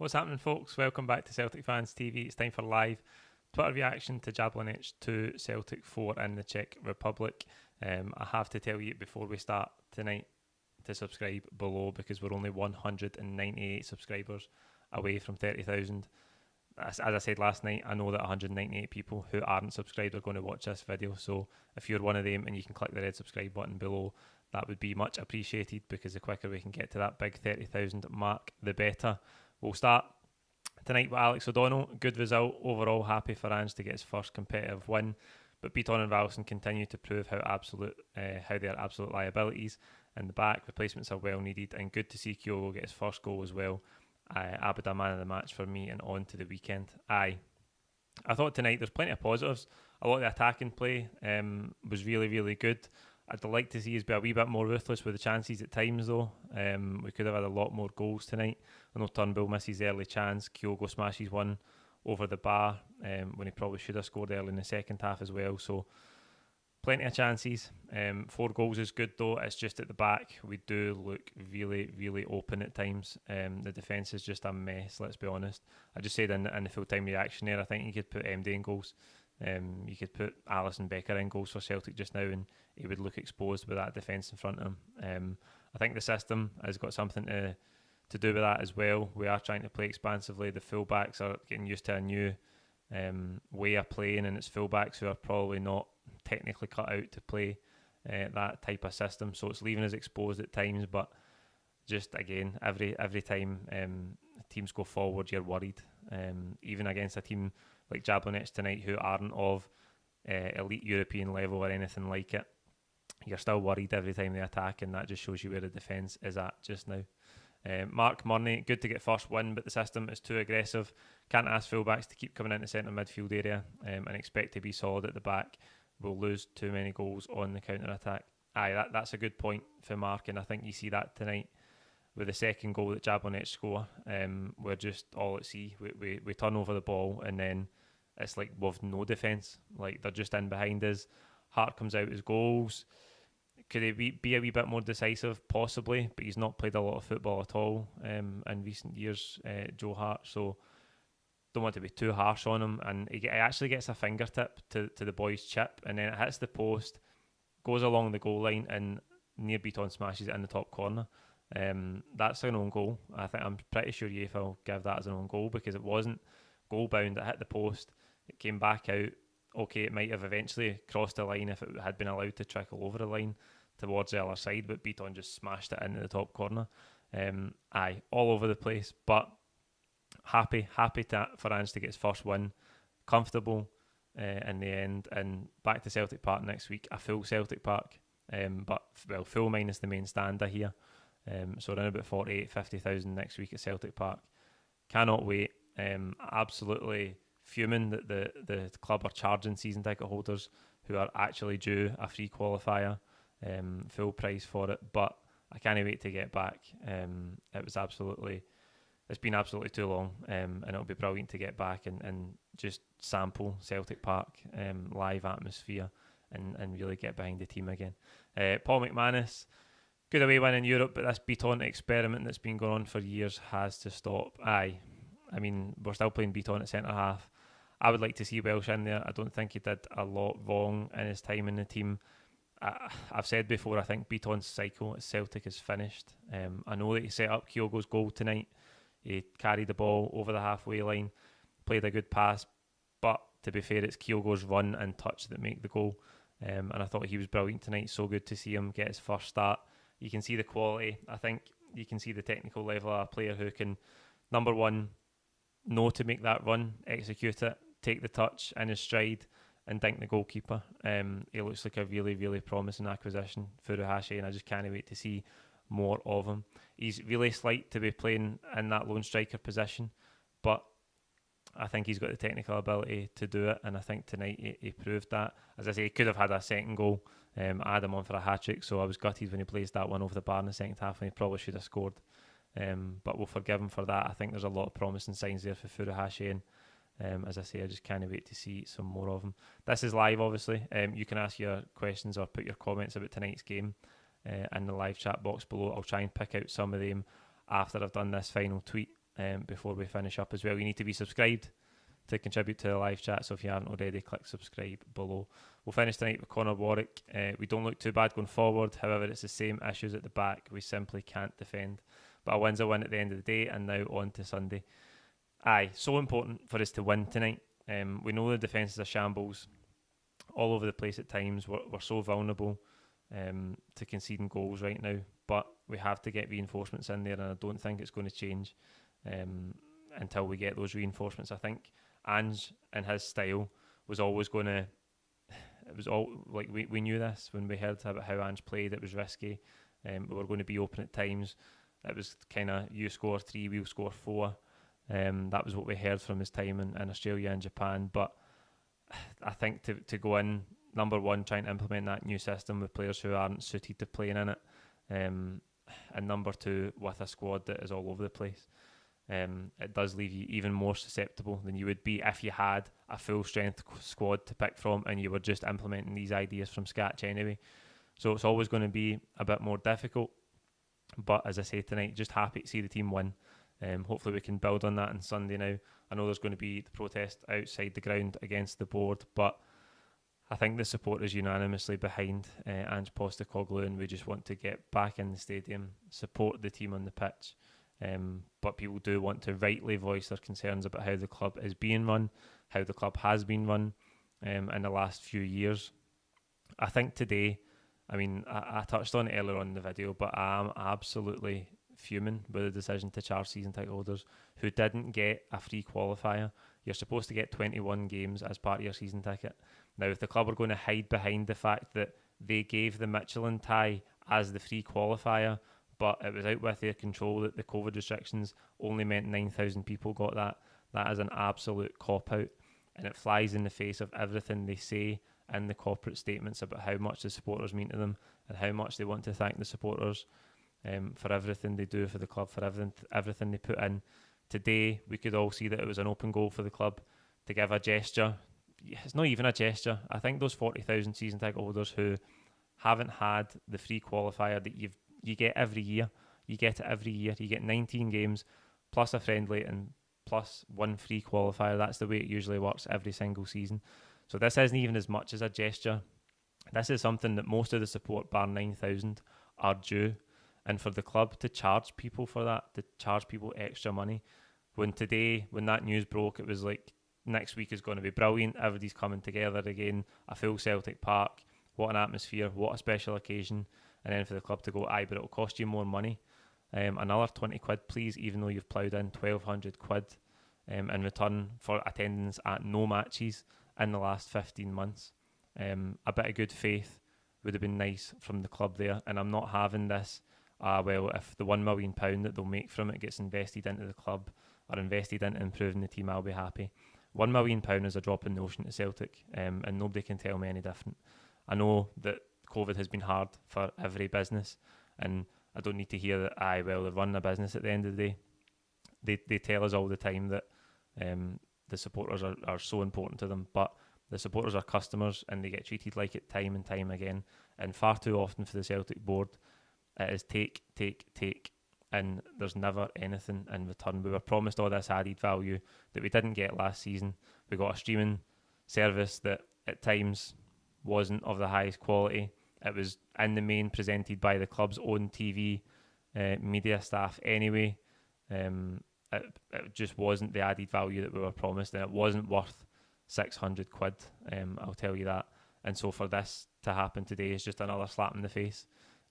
What's happening, folks? Welcome back to Celtic Fans TV. It's time for live Twitter reaction to Jablonec 2, Celtic 4 in the Czech Republic. I have to tell you before we start tonight to subscribe below because we're only 198 subscribers away from 30,000. As I said last night, I know that 198 people who aren't subscribed are going to watch this video. So if you're one of them and you can click the red subscribe button below, that would be much appreciated because the quicker we can get to that big 30,000 mark, the better. We'll start tonight with Alex O'Donnell. Good result overall. Happy for Ange to get his first competitive win. But Beaton and Valson continue to prove how they are absolute liabilities in the back. Replacements are well needed, and good to see Kyogo get his first goal as well. Abada man of the match for me, and on to the weekend. I thought tonight there's plenty of positives. A lot of the attacking play was really, really good. I'd like to see us be a wee bit more ruthless with the chances at times though. We could have had a lot more goals tonight. I know Turnbull misses early chance. Kyogo smashes one over the bar when he probably should have scored early in the second half as well. So plenty of chances. 4 goals is good though. It's just at the back we do look really, really open at times. The defence is just a mess, let's be honest. I just said in the full-time reaction there, I think you could put MD in goals. You could put Alisson Becker in goals for Celtic just now and he would look exposed with that defence in front of him. I think the system has got something to do with that as well. We are trying to play expansively. The fullbacks are getting used to a new way of playing, and it's fullbacks who are probably not technically cut out to play that type of system, so it's leaving us exposed at times. But just again, every time teams go forward, you're worried. Even against a team like Jablonec tonight, who aren't of elite European level or anything like it, you're still worried every time they attack, and that just shows you where the defence is at just now. Mark Murney, good to get first win, but the system is too aggressive. Can't ask fullbacks to keep coming into centre midfield area and expect to be solid at the back. We'll lose too many goals on the counter attack. That's a good point for Mark, and I think you see that tonight with the second goal that Jablonec score. We're just all at sea. We turn over the ball and then it's like we've no defence. Like they're just in behind us. Hart comes out as goals. Could he be a wee bit more decisive? Possibly, but he's not played a lot of football at all in recent years, Joe Hart. So don't want to be too harsh on him. And he actually gets a fingertip to the boy's chip, and then it hits the post, goes along the goal line, and near Beaton smashes it in the top corner. That's an own goal. I'm pretty sure UEFA will give that as an own goal because it wasn't goal bound. It hit the post. It came back out. Okay, it might have eventually crossed the line if it had been allowed to trickle over the line towards the other side, but Beaton just smashed it into the top corner. All over the place, but happy for Ange to get his first win, comfortable in the end, and back to Celtic Park next week, a full Celtic Park, but full minus the main stand I hear. So around about 50,000 next week at Celtic Park. Cannot wait. Absolutely fuming that the club are charging season ticket holders who are actually due a free qualifier full price for it, but I can't wait to get back. It's been absolutely too long, and it'll be brilliant to get back and just sample Celtic Park live atmosphere and really get behind the team again. Paul McManus, good away win in Europe, but this Beaton experiment that's been going on for years has to stop. I mean, we're still playing Beaton at centre half. I would like to see Welsh in there. I don't think he did a lot wrong in his time in the team. I've said before, I think Beaton's cycle at Celtic is finished. I know that he set up Kyogo's goal tonight. He carried the ball over the halfway line, played a good pass, but to be fair, it's Kyogo's run and touch that make the goal. And I thought he was brilliant tonight. So good to see him get his first start. You can see the quality. I think you can see the technical level of a player who can, number one, know to make that run, execute it, take the touch in his stride, and dink the goalkeeper. He looks like a really, really promising acquisition, Furuhashi, and I just can't wait to see more of him. He's really slight to be playing in that lone striker position, but I think he's got the technical ability to do it, and I think tonight he proved that. As I say, he could have had a second goal. I had him on for a hat-trick, so I was gutted when he placed that one over the bar in the second half, and he probably should have scored. But we'll forgive him for that. I think there's a lot of promising signs there for Furuhashi, and as I say, I just can't wait to see some more of him. This is live, obviously. You can ask your questions or put your comments about tonight's game in the live chat box below. I'll try and pick out some of them after I've done this final tweet before we finish up as well. You need to be subscribed to contribute to the live chat, so if you haven't already, click subscribe below. We'll finish tonight with Conor Warwick. We don't look too bad going forward, however it's the same issues at the back, we simply can't defend. But a win's a win at the end of the day, and now on to Sunday. So important for us to win tonight. We know the defence is a shambles, all over the place at times. We're so vulnerable to conceding goals right now, but we have to get reinforcements in there, and I don't think it's going to change until we get those reinforcements. I think Ange and his style was always going to, it was all like we knew this when we heard about how Ange played. It was risky. We were going to be open at times. It was kind of, you score 3, we'll score 4. That was what we heard from his time in Australia and Japan. But I think to go in, number one, trying to implement that new system with players who aren't suited to playing in it, and number two, with a squad that is all over the place, it does leave you even more susceptible than you would be if you had a full strength squad to pick from and you were just implementing these ideas from scratch anyway. So it's always going to be a bit more difficult. But as I say tonight, just happy to see the team win. Hopefully we can build on that on Sunday now. I know there's going to be the protest outside the ground against the board, but I think the support is unanimously behind Ange Postecoglou, and we just want to get back in the stadium, support the team on the pitch. But people do want to rightly voice their concerns about how the club is being run, how the club has been run in the last few years. I think today, I touched on it earlier on in the video, but I am absolutely fuming with the decision to charge season ticket holders who didn't get a free qualifier. You're supposed to get 21 games as part of your season ticket. Now, if the club are going to hide behind the fact that they gave the Michelin tie as the free qualifier, but it was out with their control that the COVID restrictions only meant 9,000 people got that, that is an absolute cop-out, and it flies in the face of everything they say in the corporate statements about how much the supporters mean to them and how much they want to thank the supporters for everything they do for the club, for everything they put in. Today, we could all see that it was an open goal for the club to give a gesture. It's not even a gesture. I think those 40,000 season ticket holders who haven't had the free qualifier that you get every year, you get it every year. You get 19 games plus a friendly and plus one free qualifier. That's the way it usually works every single season. So this isn't even as much as a gesture. This is something that most of the support, bar 9,000, are due. And for the club to charge people for that, to charge people extra money, when that news broke, it was like, next week is going to be brilliant. Everybody's coming together again. A full Celtic Park. What an atmosphere. What a special occasion. And then for the club to go, but it'll cost you more money. Another 20 quid, please, even though you've ploughed in 1,200 quid in return for attendance at no matches in the last 15 months. A bit of good faith would have been nice from the club there. And I'm not having this, if the £1 million that they'll make from it gets invested into the club or invested into improving the team, I'll be happy. £1 million is a drop in the ocean to Celtic, and nobody can tell me any different. I know that COVID has been hard for every business, and I don't need to hear that, they run a business at the end of the day. They tell us all the time that the supporters are so important to them, but the supporters are customers and they get treated like it time and time again. And far too often for the Celtic board, it is take, and there's never anything in return. We were promised all this added value that we didn't get last season. We got a streaming service that at times wasn't of the highest quality. It was in the main presented by the club's own TV media staff anyway. It just wasn't the added value that we were promised, and it wasn't worth 600 quid, I'll tell you that. And so for this to happen today is just another slap in the face.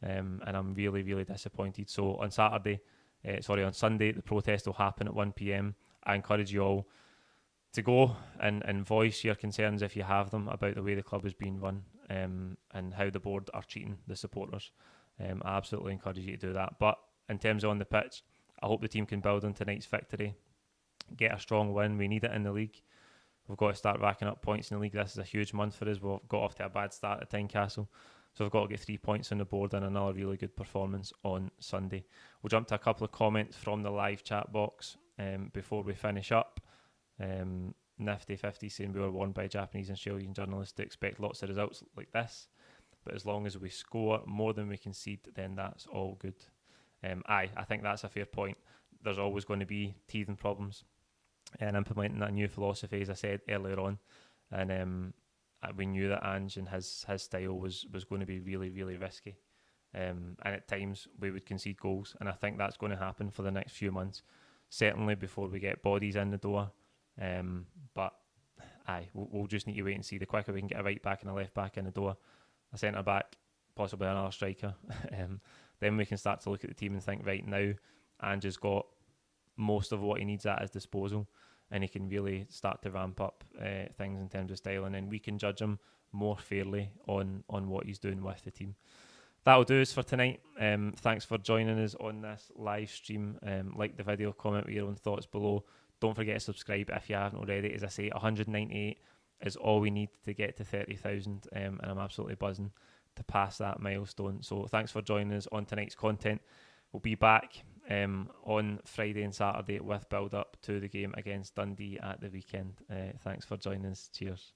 And I'm really, really disappointed. So on Sunday, the protest will happen at 1 p.m. I encourage you all to go and voice your concerns, if you have them, about the way the club is being run and how the board are treating the supporters. I absolutely encourage you to do that. But in terms of on the pitch, I hope the team can build on tonight's victory, get a strong win. We need it in the league. We've got to start racking up points in the league. This is a huge month for us. We've got off to a bad start at Tynecastle. So we've got to get 3 points on the board and another really good performance on Sunday. We'll jump to a couple of comments from the live chat box before we finish up. Nifty 50 saying we were warned by Japanese and Australian journalists to expect lots of results like this. But as long as we score more than we concede, then that's all good. I think that's a fair point. there's always going to be teething problems and implementing that new philosophy, as I said earlier on. And we knew that Ange and his style was going to be really, really risky. And at times we would concede goals, and I think that's going to happen for the next few months, certainly before we get bodies in the door. But we'll just need to wait and see. The quicker we can get a right back and a left back in the door, a centre back, possibly another striker, then we can start to look at the team and think, right, now Ange has got most of what he needs at his disposal, and he can really start to ramp up things in terms of style, and then we can judge him more fairly on what he's doing with the team. That'll do us for tonight. Thanks for joining us on this live stream. Like the video, comment with your own thoughts below. Don't forget to subscribe if you haven't already. As I say, 198 is all we need to get to 30,000, and I'm absolutely buzzing to pass that milestone. So thanks for joining us on tonight's content. We'll be back on Friday and Saturday with build up to the game against Dundee at the weekend. Thanks for joining us. Cheers.